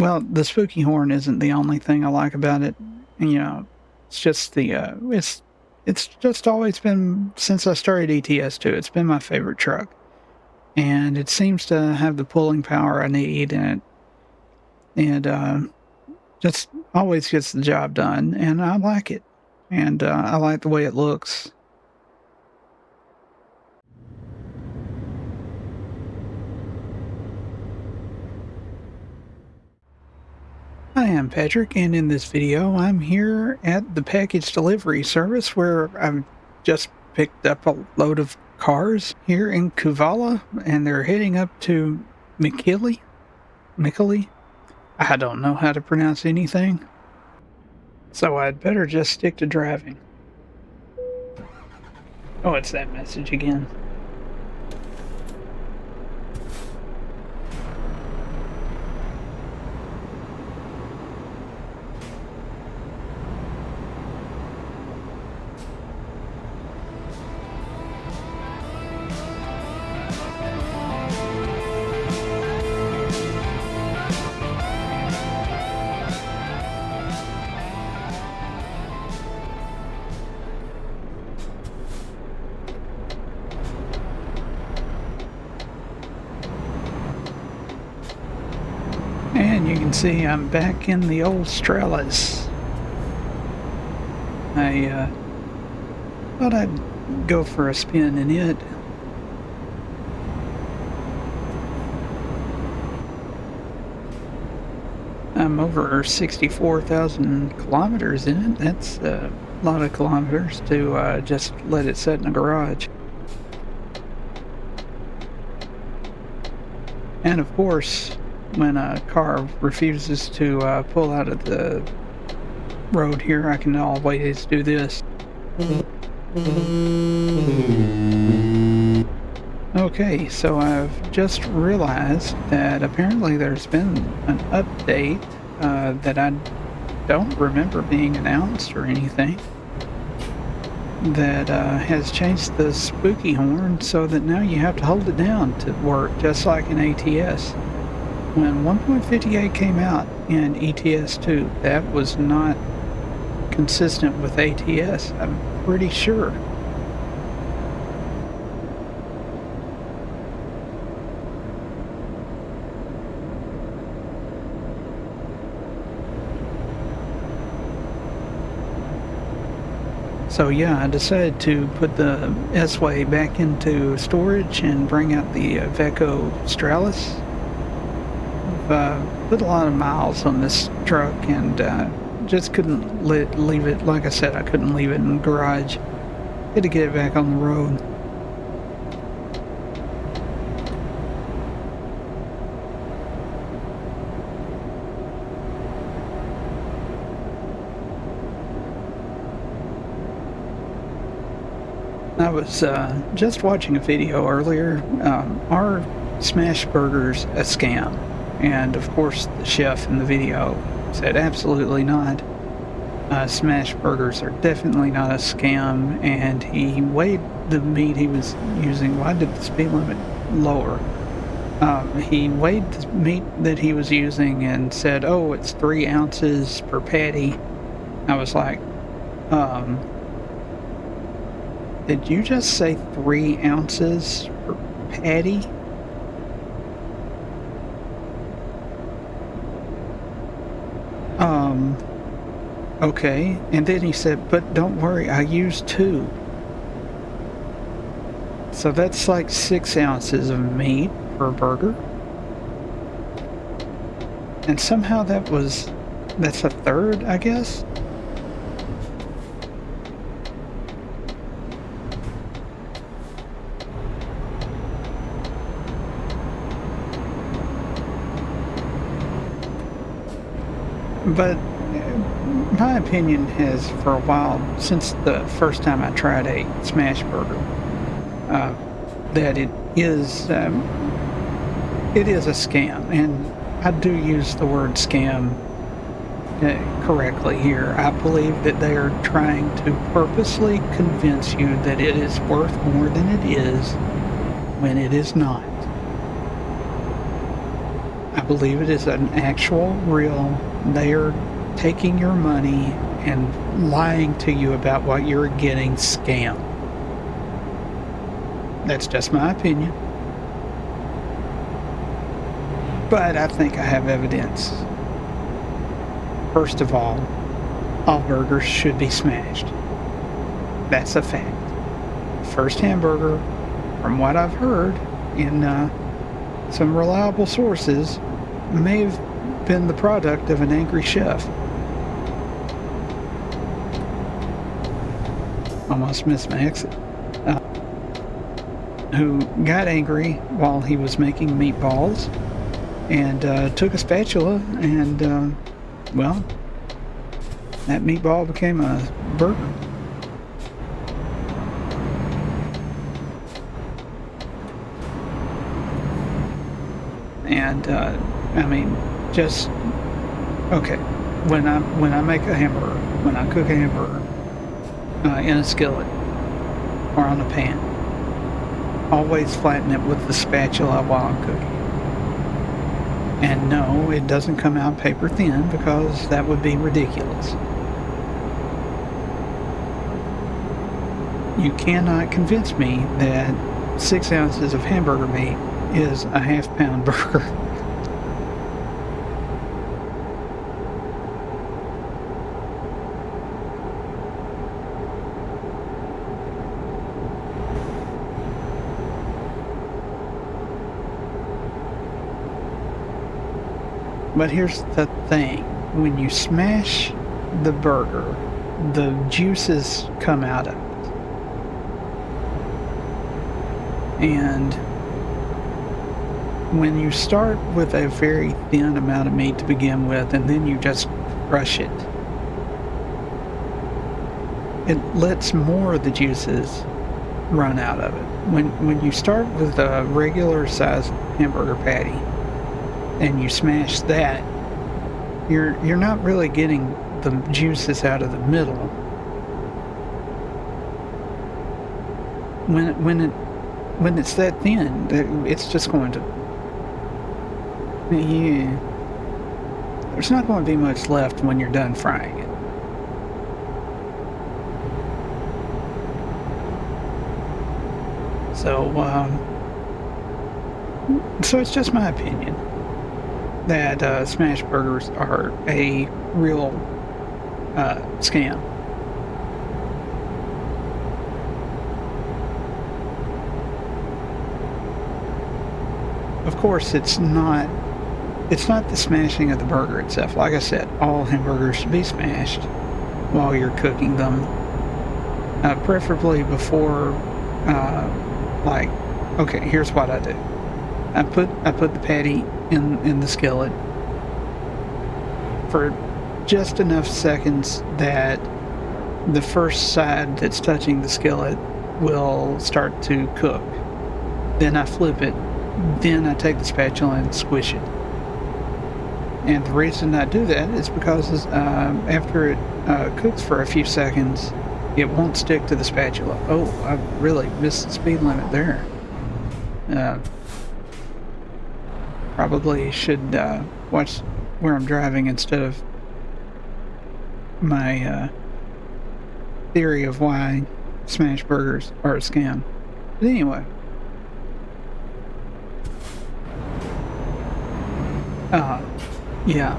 Well, the spooky horn isn't the only thing I like about it. You know, it's just it's just always been since I started ETS2. It's been my favorite truck, and it seems to have the pulling power I need, and just always gets the job done, and I like it, and I like the way it looks. Hi, I'm Patrick, and in this video, I'm here at the package delivery service where I've just picked up a load of cars here in Kuvala, and they're heading up to Mikkeli. Mikkeli? I don't know how to pronounce anything, so I'd better just stick to driving. Oh, it's that message again. And you can see I'm back in the old Stralis. I thought I'd go for a spin in it. I'm over 64,000 kilometers in it. That's a lot of kilometers to just let it sit in a garage. And of course, when a car refuses to pull out of the road here, I can always do this. Okay, so I've just realized that apparently there's been an update that I don't remember being announced or anything that has changed the spooky horn so that now you have to hold it down to work, just like in ATS. When 1.58 came out in ETS2, that was not consistent with ATS, I'm pretty sure. So yeah, I decided to put the S-Way back into storage and bring out the Veco Stralis. I've put a lot of miles on this truck and just couldn't leave it, like I said, I couldn't leave it in the garage. Had to get it back on the road. I was just watching a video earlier. Are smash burgers a scam? And of course, the chef in the video said absolutely not. Smash burgers are definitely not a scam, and he weighed the meat he was using. Why did the speed limit lower? He weighed the meat that he was using and said, oh, it's 3 ounces per patty. I was like, did you just say 3 ounces per patty? Okay. And then he said, but don't worry, I used 2. So that's like 6 ounces of meat per burger. And somehow that's a third, I guess? But my opinion has, for a while, since the first time I tried a smash burger, that it is a scam, and I do use the word scam correctly here. I believe that they are trying to purposely convince you that it is worth more than it is when it is not. I believe it is an actual, real, they are taking your money and lying to you about what you're getting scam. That's just my opinion. But I think I have evidence. First of all burgers should be smashed. That's a fact. First hamburger, from what I've heard in some reliable sources, may have been the product of an angry chef. Almost missed my exit. Who got angry while he was making meatballs and took a spatula and, well, that meatball became a burger. And I mean, just okay. When I make a hamburger, when I cook a hamburger in a skillet or on a pan, always flatten it with the spatula while I'm cooking. And no, it doesn't come out paper thin because that would be ridiculous. You cannot convince me that 6 ounces of hamburger meat is a half-pound burger. But here's the thing. When you smash the burger, the juices come out of it. And when you start with a very thin amount of meat to begin with, and then you just crush it, it lets more of the juices run out of it. When you start with a regular sized hamburger patty and you smash that, you're not really getting the juices out of the middle. When it's that thin, it's just going to, yeah, there's not going to be much left when you're done frying it. So it's just my opinion that smash burgers are a real scam. Of course, it's not the smashing of the burger itself. Like I said, all hamburgers should be smashed while you're cooking them, preferably before. Okay, here's what I do. I put the patty in the skillet for just enough seconds that the first side that's touching the skillet will start to cook. Then I flip it. Then I take the spatula and squish it. And the reason I do that is because after it cooks for a few seconds, it won't stick to the spatula. Oh, I really missed the speed limit there. Probably should watch where I'm driving instead of my theory of why smash burgers are a scam. But anyway. Yeah.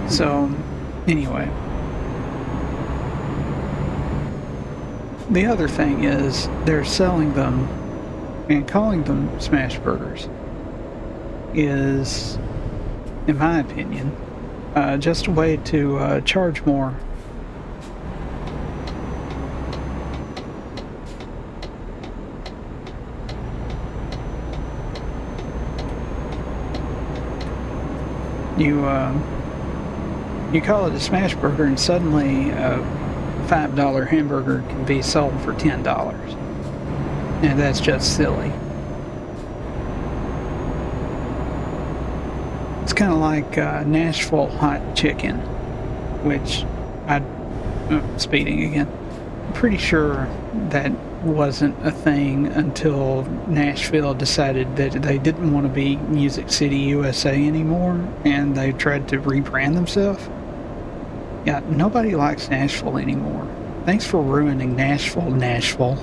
So, anyway. The other thing is they're selling them and calling them smash burgers is, in my opinion, just a way to charge more. You call it a smash burger, and suddenly a $5 hamburger can be sold for $10, and that's just silly. It's kind of like Nashville hot chicken, which speeding again. I'm pretty sure that wasn't a thing until Nashville decided that they didn't want to be Music City, USA anymore, and they tried to rebrand themselves. Yeah, nobody likes Nashville anymore. Thanks for ruining Nashville, Nashville.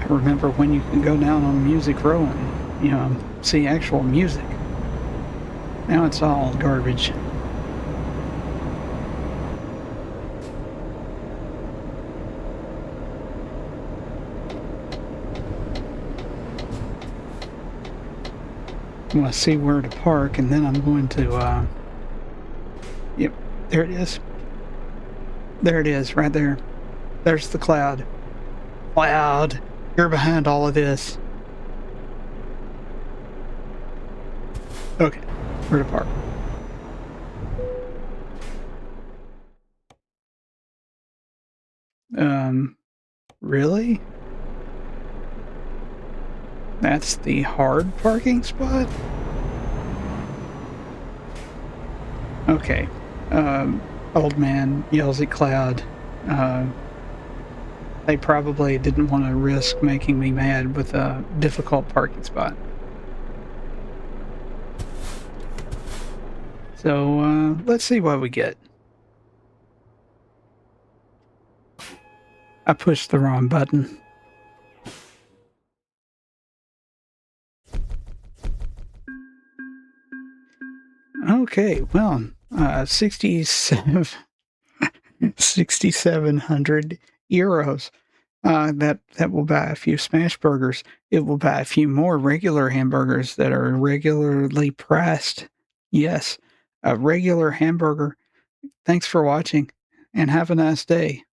I remember when you could go down on Music Row and, see actual music. Now it's all garbage. I'm gonna see where to park, and then I'm going to, yep, there it is. There it is, right there. There's the cloud. Cloud, you're behind all of this. Okay, where to park? Really? That's the hard parking spot? Okay. Old man yells at cloud. Uh, they probably didn't want to risk making me mad with a difficult parking spot. So, let's see what we get. I pushed the wrong button. Okay, well, 6,700 euros. That will buy a few smash burgers. It will buy a few more regular hamburgers that are regularly priced. Yes, a regular hamburger. Thanks for watching, and have a nice day.